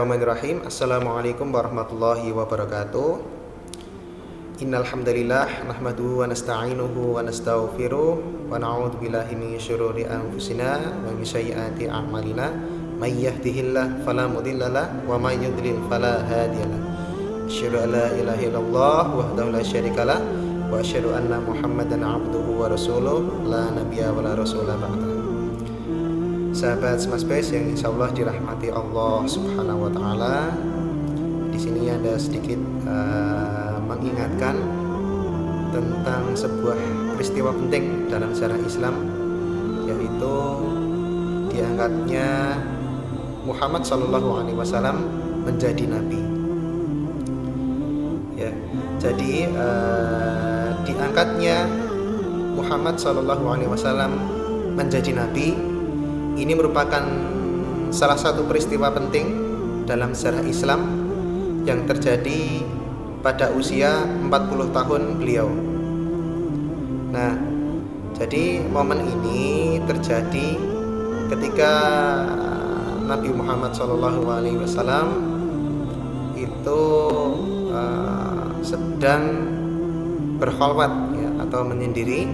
Bismillahirrahmanirrahim. Assalamualaikum warahmatullahi wabarakatuh. Innal hamdalillah nahmaduhu wa nasta'inuhu wa nastaghfiruh wa na'udzu billahi min syururi anfusina wa min sayyiati a'malina. May yahdihillahu fala mudhillalah wa may yudlil fala hadiyalah. Asyhadu an la ilaha illallah wahdahu la syarikalah wa asyhadu anna Muhammadan 'abduhu wa rasuluh la nabiyya wa la rasula ba'da. Sahabat Smart Space yang insyaallah dirahmati Allah Subhanahu wa taala. Di sini ada sedikit mengingatkan tentang sebuah peristiwa penting dalam sejarah Islam, yaitu diangkatnya Muhammad sallallahu alaihi wasallam menjadi nabi. Ya, jadi diangkatnya Muhammad sallallahu alaihi wasallam menjadi nabi ini merupakan salah satu peristiwa penting dalam sejarah Islam yang terjadi pada usia 40 tahun beliau. Nah, jadi momen ini terjadi ketika Nabi Muhammad SAW itu sedang berkhalwat ya, atau menyendiri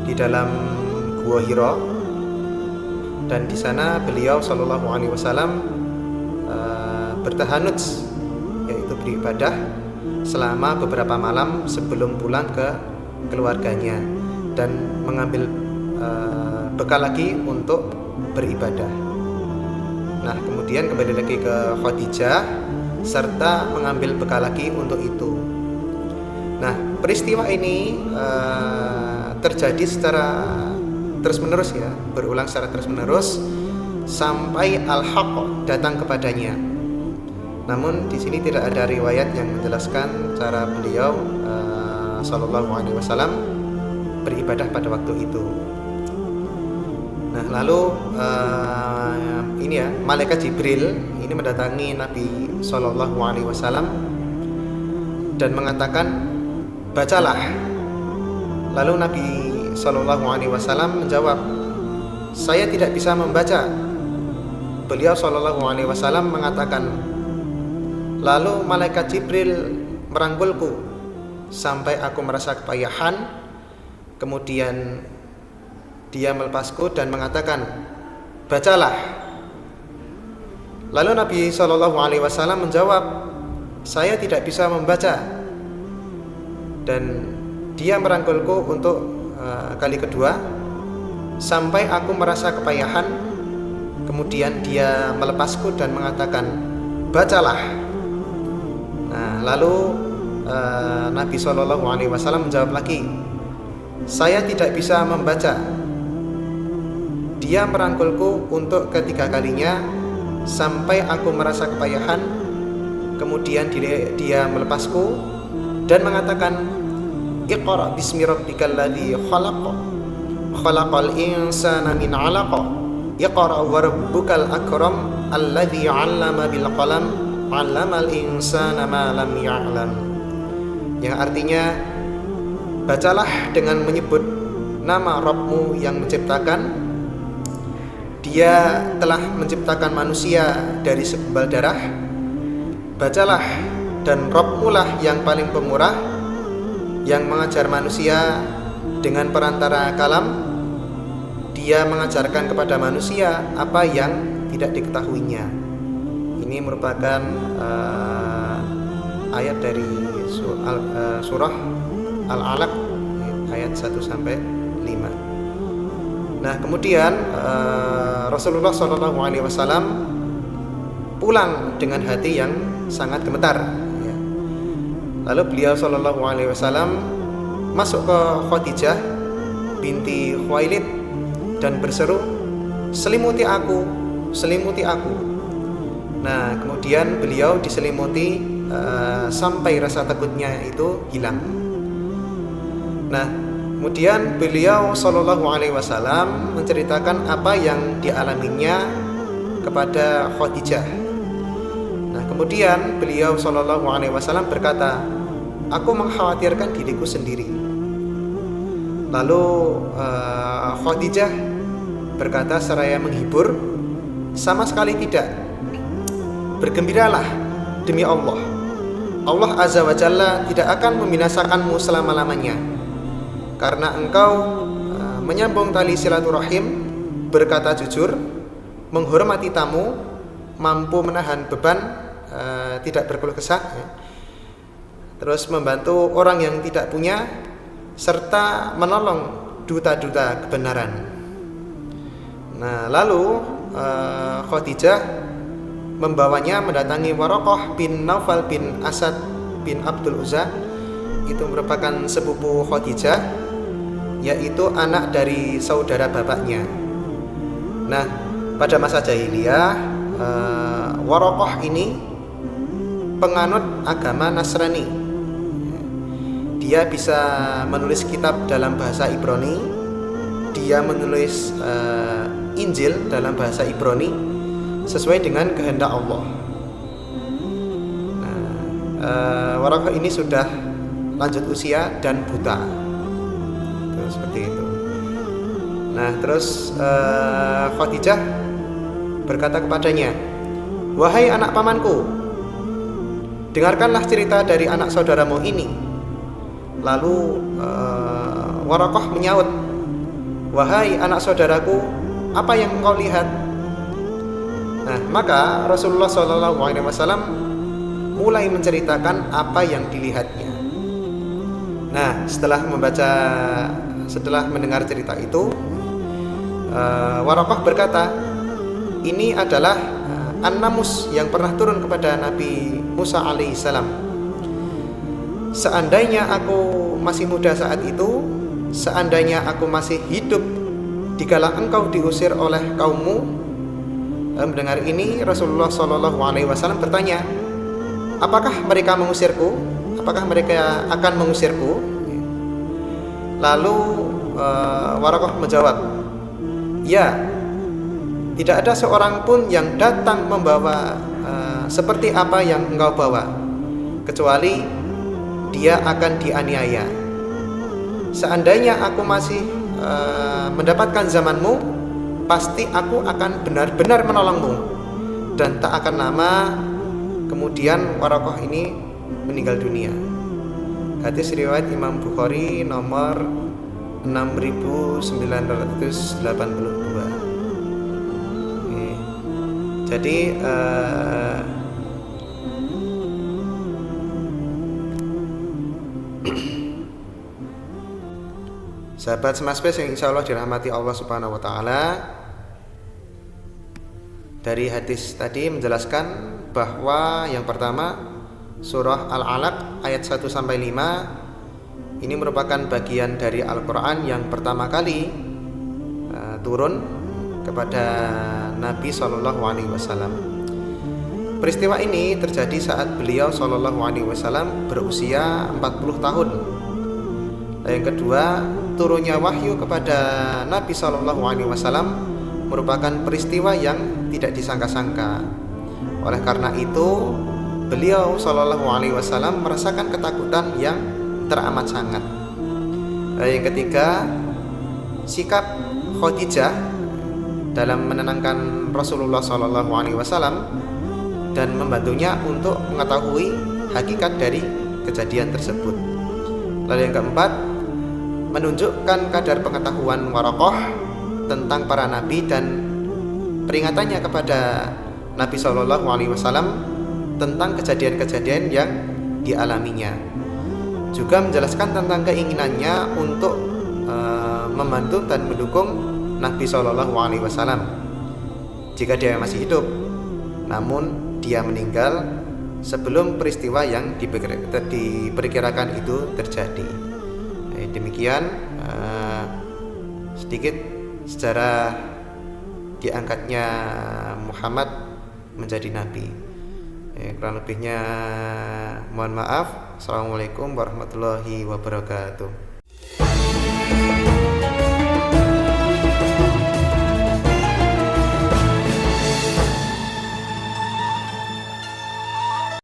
di dalam Gua Hira. Dan di sana beliau Shallallahu Alaihi Wasallam bertahanut, yaitu beribadah selama beberapa malam sebelum pulang ke keluarganya dan mengambil bekal lagi untuk beribadah. Nah, kemudian kembali lagi ke Khadijah serta mengambil bekal lagi untuk itu. Nah, peristiwa ini terjadi secara terus-menerus ya, berulang secara terus-menerus sampai al-haq datang kepadanya. Namun di sini tidak ada riwayat yang menjelaskan cara beliau sallallahu alaihi wasallam beribadah pada waktu itu. Nah, lalu ini ya, malaikat Jibril ini mendatangi Nabi sallallahu alaihi wasallam dan mengatakan, "Bacalah." Lalu Nabi Sallallahu Alaihi Wasallam menjawab, "Saya tidak bisa membaca." Beliau Sallallahu Alaihi Wasallam mengatakan, "Lalu malaikat Jibril merangkulku sampai aku merasa kepayahan. Kemudian dia melepasku dan mengatakan, 'Bacalah.' Lalu Nabi Sallallahu Alaihi Wasallam menjawab, 'Saya tidak bisa membaca.' Dan dia merangkulku untuk kali kedua sampai aku merasa kepayahan. Kemudian dia melepasku dan mengatakan, 'Bacalah.' Nah, lalu Nabi Shallallahu Alaihi Wasallam menjawab lagi, 'Saya tidak bisa membaca.' Dia merangkulku untuk ketiga kalinya sampai aku merasa kepayahan. Kemudian dia melepasku dan mengatakan, 'Iqra bismi rabbikal ladzi khalaq, khalaqal insana min 'alaq, iqra wa rabbukal akram, alladzi 'allama bil qalam, 'allamal insana ma lam ya'lam.' Yang artinya, bacalah dengan menyebut nama Rabbmu yang menciptakan. Dia telah menciptakan manusia dari segumpal darah. Bacalah, dan Rabbmu lah yang paling pemurah, yang mengajar manusia dengan perantara kalam. Dia mengajarkan kepada manusia apa yang tidak diketahuinya. Ini merupakan ayat dari surah Al-Alaq ayat 1-5. Nah, kemudian Rasulullah SAW pulang dengan hati yang sangat gemetar. Lalu beliau Shallallahu Alaihi Wasallam masuk ke Khadijah binti Khuwailid dan berseru, "Selimuti aku, selimuti aku." Nah, kemudian beliau diselimuti sampai rasa takutnya itu hilang. Nah, kemudian beliau Shallallahu Alaihi Wasallam menceritakan apa yang dialaminya kepada Khadijah. Nah, kemudian beliau Shallallahu Alaihi Wasallam berkata, "Aku mengkhawatirkan diriku sendiri." Lalu Khadijah berkata seraya menghibur, "Sama sekali tidak. bergembiralah demi Allah. Allah Azza wa Jalla tidak akan membinasakanmu selama-lamanya, karena engkau menyambung tali silaturahim, berkata jujur, menghormati tamu, mampu menahan beban, tidak berkeluh kesah, terus membantu orang yang tidak punya, serta menolong duta-duta kebenaran. Nah, lalu Khadijah membawanya mendatangi Waraqah bin Naufal bin Asad bin Abdul Uzza. Itu merupakan sepupu Khadijah, yaitu anak dari saudara bapaknya. Nah, pada masa jahiliyah, Waraqah ini penganut agama Nasrani. Dia bisa menulis kitab dalam bahasa Ibrani. Dia menulis Injil dalam bahasa Ibrani sesuai dengan kehendak Allah. Waraqah ini sudah lanjut usia dan buta. Seperti itu. Nah, terus Khadijah berkata kepadanya, "Wahai anak pamanku, dengarkanlah cerita dari anak saudaramu ini." Lalu Waraqah menyaut, "Wahai anak saudaraku, apa yang engkau lihat?" Nah, maka Rasulullah SAW mulai menceritakan apa yang dilihatnya. Nah, setelah mendengar cerita itu, Waraqah berkata, "Ini adalah An-Namus yang pernah turun kepada Nabi Musa alaihissalam. Seandainya aku masih muda saat itu, seandainya aku masih hidup dikala engkau diusir oleh kaummu." Mendengar ini, Rasulullah SAW bertanya, "Apakah mereka mengusirku? Apakah mereka akan mengusirku?" Lalu Waraqah menjawab, "Ya, tidak ada seorang pun yang datang membawa seperti apa yang engkau bawa, kecuali dia akan dianiaya. Seandainya aku masih mendapatkan zamanmu, pasti aku akan benar-benar menolongmu." Dan tak akan lama kemudian Waraqah ini meninggal dunia. Hadis riwayat Imam Bukhari nomor 6982. Jadi sahabat Semaspace yang insya Allah dirahmati Allah Subhanahu wa Ta'ala, dari hadis tadi menjelaskan bahwa yang pertama, surah Al-Alaq ayat 1-5 ini merupakan bagian dari Al-Quran yang pertama kali turun kepada Nabi SAW. Peristiwa ini terjadi saat beliau SAW berusia 40 tahun. Dan yang kedua, turunnya wahyu kepada Nabi SAW merupakan peristiwa yang tidak disangka-sangka. Oleh karena itu, beliau SAW merasakan ketakutan yang teramat sangat. Yang ketiga, sikap Khadijah dalam menenangkan Rasulullah SAW dan membantunya untuk mengetahui hakikat dari kejadian tersebut. Lalu yang keempat, menunjukkan kadar pengetahuan Waraqah tentang para nabi dan peringatannya kepada Nabi SAW tentang kejadian-kejadian yang dialaminya. Juga menjelaskan tentang keinginannya untuk membantu dan mendukung Nabi SAW jika dia masih hidup. Namun dia meninggal sebelum peristiwa yang diperkirakan itu terjadi. Demikian sedikit sejarah diangkatnya Muhammad menjadi nabi. Kurang lebihnya mohon maaf. Assalamualaikum warahmatullahi wabarakatuh.